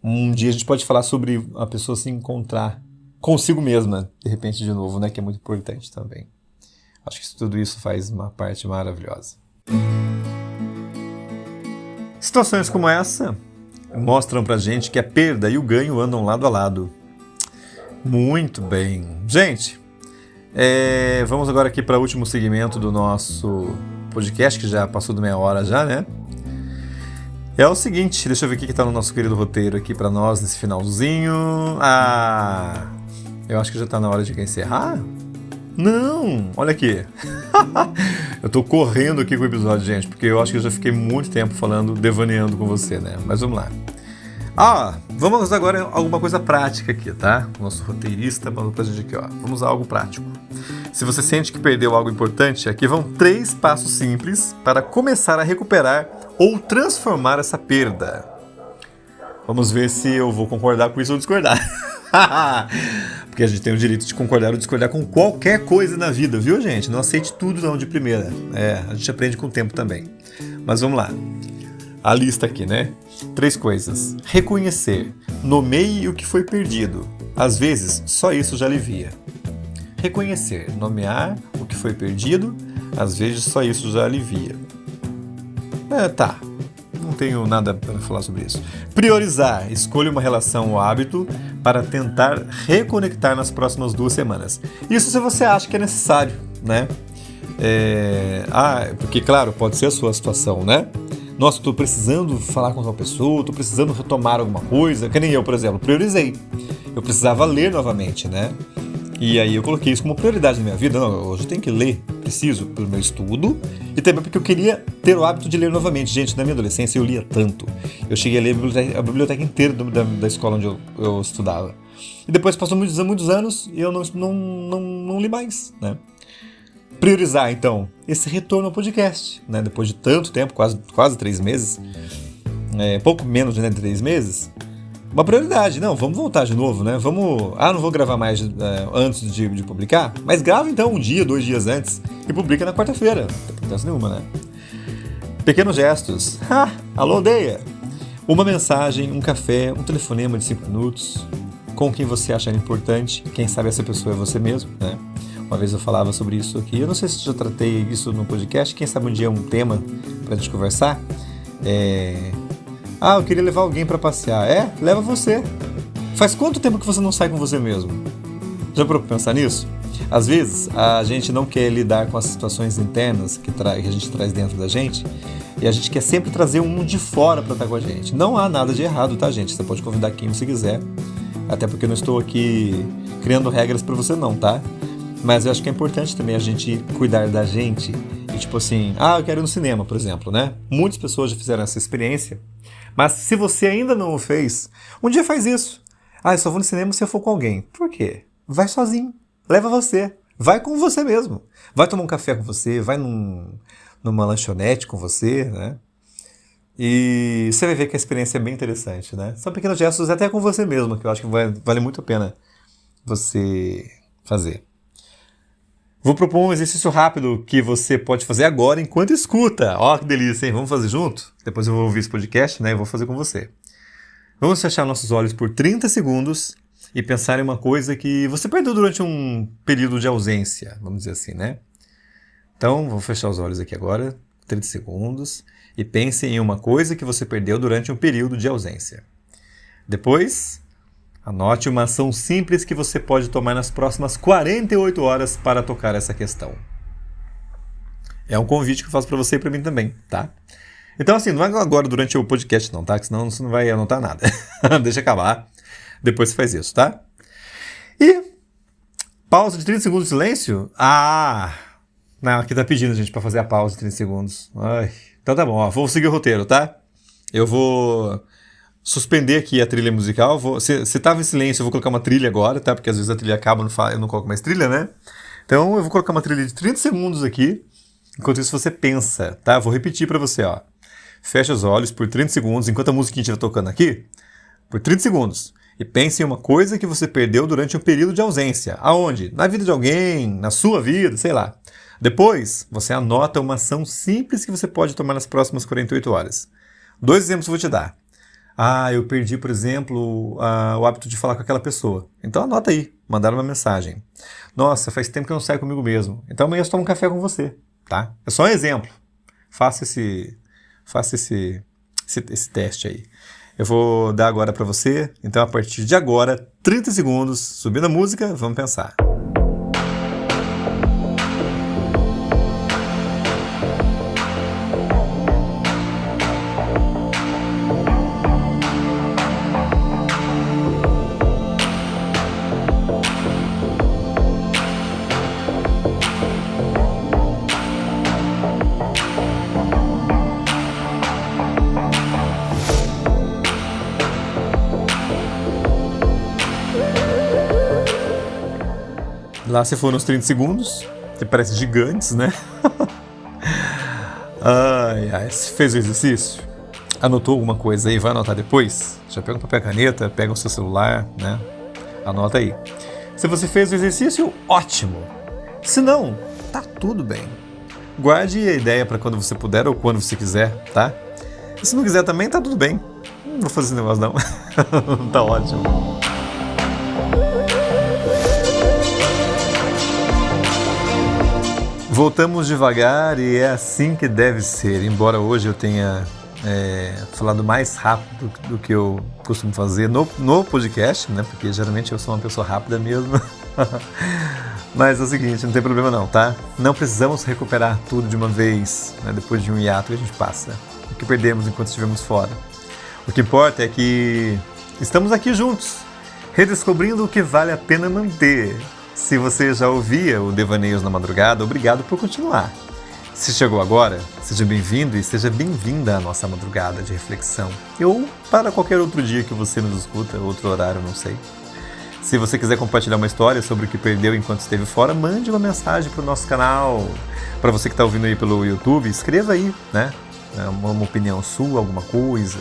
Um dia a gente pode falar sobre a pessoa se encontrar consigo mesma, de repente, de novo, né? Que é muito importante também. Acho que tudo isso faz uma parte maravilhosa. Situações como essa mostram pra gente que a perda e o ganho andam lado a lado. Muito bem. Gente, vamos agora aqui para o último segmento do nosso podcast, que já passou de meia hora já, né? É o seguinte, deixa eu ver o que está no nosso querido roteiro aqui para nós nesse finalzinho. Eu acho que já está na hora de encerrar. Não, olha aqui. Eu tô correndo aqui com o episódio, gente, porque eu acho que eu já fiquei muito tempo falando, devaneando com você, né? Mas vamos lá. Vamos agora a alguma coisa prática aqui, tá? O nosso roteirista mandou pra gente aqui, ó. Vamos a algo prático. Se você sente que perdeu algo importante, aqui vão 3 passos simples para começar a recuperar ou transformar essa perda. Vamos ver se eu vou concordar com isso ou discordar. Porque a gente tem o direito de concordar ou discordar com qualquer coisa na vida, viu, gente? Não aceite tudo não de primeira. A gente aprende com o tempo também. Mas vamos lá. A lista aqui, né? 3 coisas. Reconhecer. Nomeie o que foi perdido. Às vezes, só isso já alivia. Reconhecer. Nomear o que foi perdido. Às vezes, só isso já alivia. Tá. Não tenho nada para falar sobre isso. Priorizar. Escolha uma relação ou hábito para tentar reconectar nas próximas 2 semanas. Isso se você acha que é necessário, né? Porque, claro, pode ser a sua situação, né? Nossa, estou precisando falar com uma pessoa, estou precisando retomar alguma coisa. Que nem eu, por exemplo, priorizei. Eu precisava ler novamente, né? E aí eu coloquei isso como prioridade na minha vida. Não, hoje eu tenho que ler, preciso, pelo meu estudo. E também porque eu queria ter o hábito de ler novamente. Gente, na minha adolescência eu lia tanto. Eu cheguei a ler a biblioteca inteira da escola onde eu estudava. E depois passou muitos anos e eu não li mais, né? Priorizar, então, esse retorno ao podcast, né? Depois de tanto tempo, quase 3 meses, pouco menos de 3 meses, uma prioridade. Não, vamos voltar de novo, né? Não vou gravar mais antes de publicar, mas grava então 1 dia, 2 dias antes e publica na quarta-feira. Não tem importância nenhuma, né? Pequenos gestos. Alô, aldeia! Uma mensagem, um café, um telefonema de 5 minutos, com quem você achar importante. Quem sabe essa pessoa é você mesmo, né? Uma vez eu falava sobre isso aqui. Eu não sei se já tratei isso no podcast. Quem sabe um dia é um tema pra gente conversar. Eu queria levar alguém pra passear. Leva você. Faz quanto tempo que você não sai com você mesmo? Já parou pra pensar nisso? Às vezes, a gente não quer lidar com as situações internas que a gente traz dentro da gente. E a gente quer sempre trazer um de fora pra estar com a gente. Não há nada de errado, tá, gente? Você pode convidar quem você quiser. Até porque eu não estou aqui criando regras pra você não, tá? Mas eu acho que é importante também a gente cuidar da gente. E tipo assim, eu quero ir no cinema, por exemplo, né? Muitas pessoas já fizeram essa experiência. Mas se você ainda não o fez, um dia faz isso. Eu só vou no cinema se eu for com alguém. Por quê? Vai sozinho. Leva você. Vai com você mesmo. Vai tomar um café com você, vai numa lanchonete com você, né? E você vai ver que a experiência é bem interessante, né? São pequenos gestos até com você mesmo, que eu acho que vale muito a pena você fazer. Vou propor um exercício rápido que você pode fazer agora enquanto escuta. Ó, que delícia, hein? Vamos fazer junto? Depois eu vou ouvir esse podcast, né? E vou fazer com você. Vamos fechar nossos olhos por 30 segundos e pensar em uma coisa que você perdeu durante um período de ausência, vamos dizer assim, né? Então, vou fechar os olhos aqui agora, 30 segundos, e pense em uma coisa que você perdeu durante um período de ausência. Depois, anote uma ação simples que você pode tomar nas próximas 48 horas para tocar essa questão. É um convite que eu faço para você e para mim também, tá? Então, assim, não é agora durante o podcast não, tá? Que senão você não vai anotar nada. Deixa acabar. Depois você faz isso, tá? E pausa de 30 segundos de silêncio? Não, aqui tá pedindo, gente, para fazer a pausa de 30 segundos. Então tá bom, ó, vou seguir o roteiro, tá? Eu vou suspender aqui a trilha musical. Se tava em silêncio, eu vou colocar uma trilha agora, tá? Porque às vezes a trilha acaba, eu não coloco mais trilha, né? Então eu vou colocar uma trilha de 30 segundos aqui. Enquanto isso você pensa, tá? Vou repetir para você, ó. Feche os olhos por 30 segundos, enquanto a musiquinha estiver tocando aqui, por 30 segundos. E pense em uma coisa que você perdeu durante um período de ausência. Aonde? Na vida de alguém, na sua vida, sei lá. Depois, você anota uma ação simples que você pode tomar nas próximas 48 horas. 2 exemplos eu vou te dar. Eu perdi, por exemplo, o hábito de falar com aquela pessoa. Então anota aí, mandar uma mensagem. Nossa, faz tempo que eu não saio comigo mesmo. Então amanhã eu tomo um café com você, tá? É só um exemplo. Faça esse teste aí. Eu vou dar agora para você. Então a partir de agora, 30 segundos, subindo a música, vamos pensar. Lá se foram os 30 segundos, que parece gigantes, né? Você fez o exercício? Anotou alguma coisa aí? Vai anotar depois? Já pega um papel e caneta, pega o seu celular, né? Anota aí. Se você fez o exercício, ótimo! Se não, tá tudo bem. Guarde a ideia para quando você puder ou quando você quiser, tá? E se não quiser também, tá tudo bem. Não vou fazer esse negócio não. Tá ótimo. Voltamos devagar e é assim que deve ser. Embora hoje eu tenha falado mais rápido do que eu costumo fazer no podcast, né? Porque geralmente eu sou uma pessoa rápida mesmo. Mas é o seguinte, não tem problema não, tá? Não precisamos recuperar tudo de uma vez, né? Depois de um hiato que a gente passa. O que perdemos enquanto estivemos fora. O que importa é que estamos aqui juntos, redescobrindo o que vale a pena manter. Se você já ouvia o Devaneios na Madrugada, obrigado por continuar. Se chegou agora, seja bem-vindo e seja bem-vinda à nossa madrugada de reflexão. Ou para qualquer outro dia que você nos escuta, outro horário, não sei. Se você quiser compartilhar uma história sobre o que perdeu enquanto esteve fora, mande uma mensagem para o nosso canal. Para você que está ouvindo aí pelo YouTube, escreva aí, né? Uma opinião sua, alguma coisa.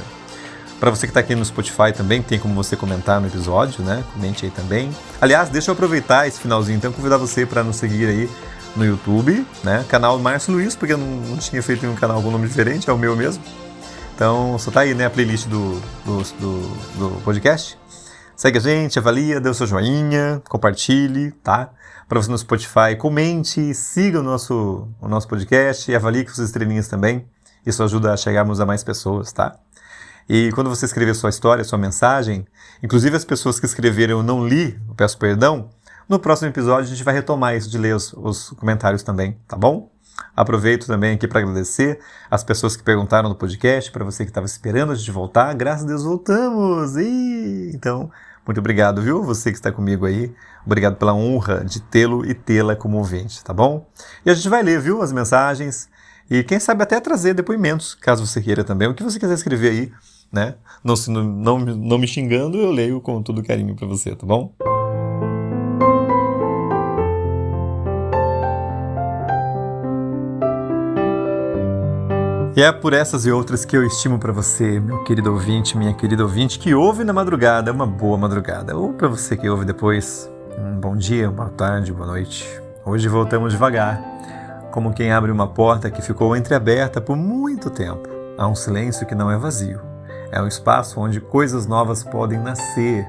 Para você que está aqui no Spotify também, tem como você comentar no episódio, né? Comente aí também. Aliás, deixa eu aproveitar esse finalzinho, então convidar você para nos seguir aí no YouTube, né? Canal Márcio Luiz, porque eu não tinha feito nenhum canal com nome diferente, é o meu mesmo. Então, só tá aí, né, a playlist do podcast. Segue a gente, avalia, dê o seu joinha, compartilhe, tá? Para você no Spotify, comente, siga o nosso podcast e avalie com suas estrelinhas também. Isso ajuda a chegarmos a mais pessoas, tá? E quando você escrever sua história, sua mensagem, inclusive as pessoas que escreveram eu não li, eu peço perdão, no próximo episódio a gente vai retomar isso de ler os comentários também, tá bom? Aproveito também aqui para agradecer as pessoas que perguntaram no podcast, para você que estava esperando a gente voltar, graças a Deus voltamos! Então, muito obrigado, viu? Você que está comigo aí, obrigado pela honra de tê-lo e tê-la como ouvinte, tá bom? E a gente vai ler, viu, as mensagens e quem sabe até trazer depoimentos, caso você queira também, o que você quiser escrever aí, né? Não me xingando, eu leio com todo carinho para você, tá bom? E é por essas e outras que eu estimo para você, meu querido ouvinte, minha querida ouvinte, que ouve na madrugada, uma boa madrugada. Ou para você que ouve depois, um bom dia, boa tarde, boa noite. Hoje voltamos devagar, como quem abre uma porta que ficou entreaberta por muito tempo. Há um silêncio que não é vazio. É um espaço onde coisas novas podem nascer.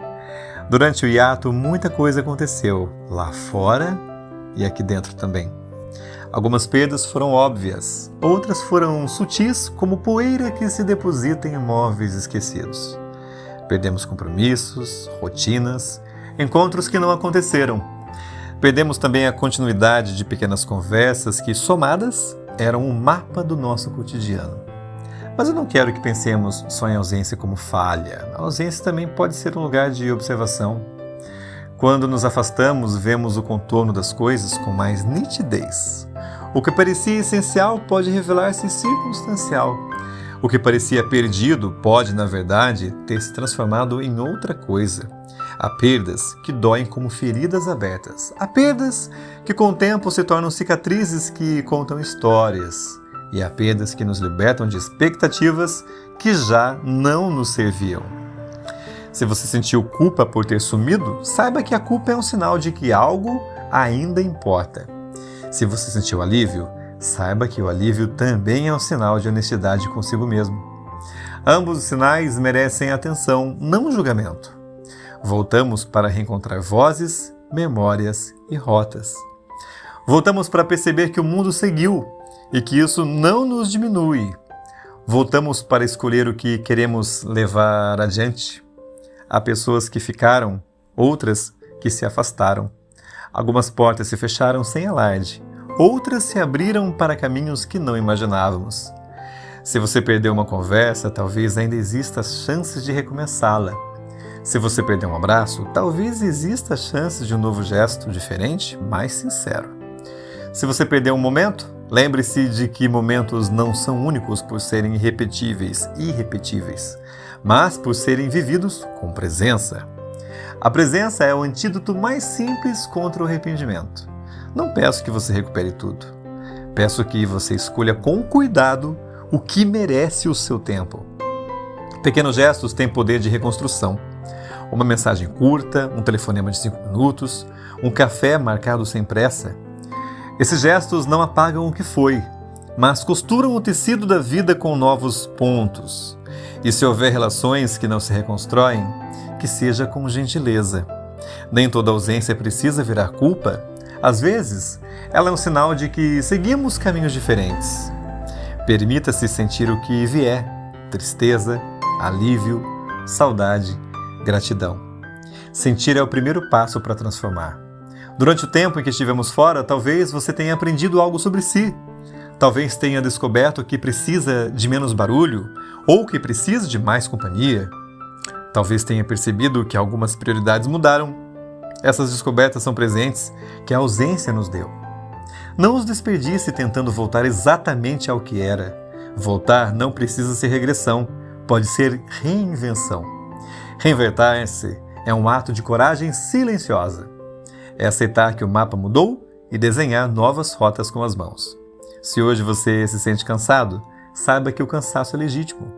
Durante o hiato, muita coisa aconteceu, lá fora e aqui dentro também. Algumas perdas foram óbvias, outras foram sutis como poeira que se deposita em móveis esquecidos. Perdemos compromissos, rotinas, encontros que não aconteceram. Perdemos também a continuidade de pequenas conversas que, somadas, eram um mapa do nosso cotidiano. Mas eu não quero que pensemos só em ausência como falha. A ausência também pode ser um lugar de observação. Quando nos afastamos, vemos o contorno das coisas com mais nitidez. O que parecia essencial pode revelar-se circunstancial. O que parecia perdido pode, na verdade, ter se transformado em outra coisa. Há perdas que doem como feridas abertas. Há perdas que com o tempo se tornam cicatrizes que contam histórias. e há perdas que nos libertam de expectativas que já não nos serviam. Se você sentiu culpa por ter sumido, saiba que a culpa é um sinal de que algo ainda importa. Se você sentiu alívio, saiba que o alívio também é um sinal de honestidade consigo mesmo. Ambos os sinais merecem atenção, não julgamento. Voltamos para reencontrar vozes, memórias e rotas. Voltamos para perceber que o mundo seguiu e que isso não nos diminui. Voltamos para escolher o que queremos levar adiante. Há pessoas que ficaram, outras que se afastaram. Algumas portas se fecharam sem alarde, outras se abriram para caminhos que não imaginávamos. Se você perdeu uma conversa, talvez ainda exista chances de recomeçá-la. Se você perdeu um abraço, talvez exista chances de um novo gesto diferente, mais sincero. Se você perdeu um momento, lembre-se de que momentos não são únicos por serem irrepetíveis, mas por serem vividos com presença. A presença é o antídoto mais simples contra o arrependimento. Não peço que você recupere tudo. Peço que você escolha com cuidado o que merece o seu tempo. Pequenos gestos têm poder de reconstrução. Uma mensagem curta, um telefonema de 5 minutos, um café marcado sem pressa. Esses gestos não apagam o que foi, mas costuram o tecido da vida com novos pontos. E se houver relações que não se reconstroem, que seja com gentileza. Nem toda ausência precisa virar culpa. Às vezes, ela é um sinal de que seguimos caminhos diferentes. Permita-se sentir o que vier: tristeza, alívio, saudade, gratidão. Sentir é o primeiro passo para transformar. Durante o tempo em que estivemos fora, talvez você tenha aprendido algo sobre si. Talvez tenha descoberto que precisa de menos barulho ou que precisa de mais companhia. Talvez tenha percebido que algumas prioridades mudaram. Essas descobertas são presentes que a ausência nos deu. Não os desperdice tentando voltar exatamente ao que era. Voltar não precisa ser regressão, pode ser reinvenção. Reinventar-se é um ato de coragem silenciosa. É aceitar que o mapa mudou e desenhar novas rotas com as mãos. Se hoje você se sente cansado, saiba que o cansaço é legítimo.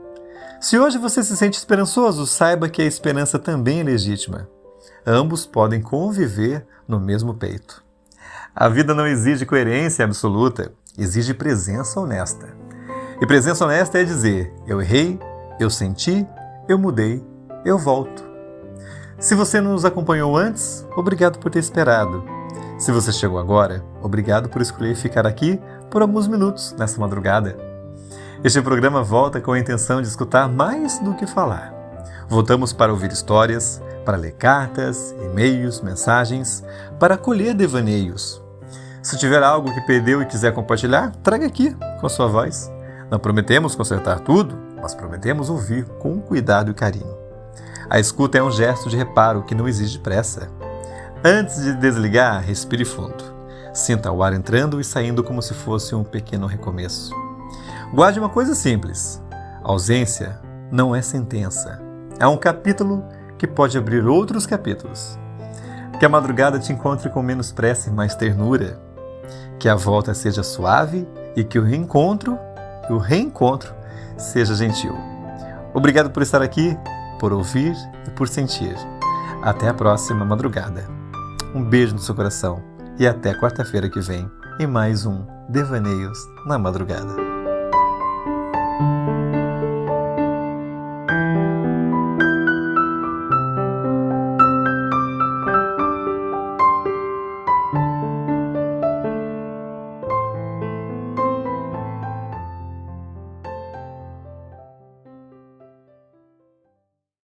Se hoje você se sente esperançoso, saiba que a esperança também é legítima. Ambos podem conviver no mesmo peito. A vida não exige coerência absoluta, exige presença honesta. E presença honesta é dizer: eu errei, eu senti, eu mudei, eu volto. Se você nos acompanhou antes, obrigado por ter esperado. Se você chegou agora, obrigado por escolher ficar aqui por alguns minutos nessa madrugada. Este programa volta com a intenção de escutar mais do que falar. Voltamos para ouvir histórias, para ler cartas, e-mails, mensagens, para colher devaneios. Se tiver algo que perdeu e quiser compartilhar, traga aqui com a sua voz. Não prometemos consertar tudo, mas prometemos ouvir com cuidado e carinho. A escuta é um gesto de reparo que não exige pressa. Antes de desligar, respire fundo. Sinta o ar entrando e saindo como se fosse um pequeno recomeço. Guarde uma coisa simples: ausência não é sentença. É um capítulo que pode abrir outros capítulos. Que a madrugada te encontre com menos pressa e mais ternura. Que a volta seja suave e que o reencontro seja gentil. Obrigado por estar aqui, por ouvir e por sentir. Até a próxima madrugada. Um beijo no seu coração e até quarta-feira que vem em mais um Devaneios na Madrugada.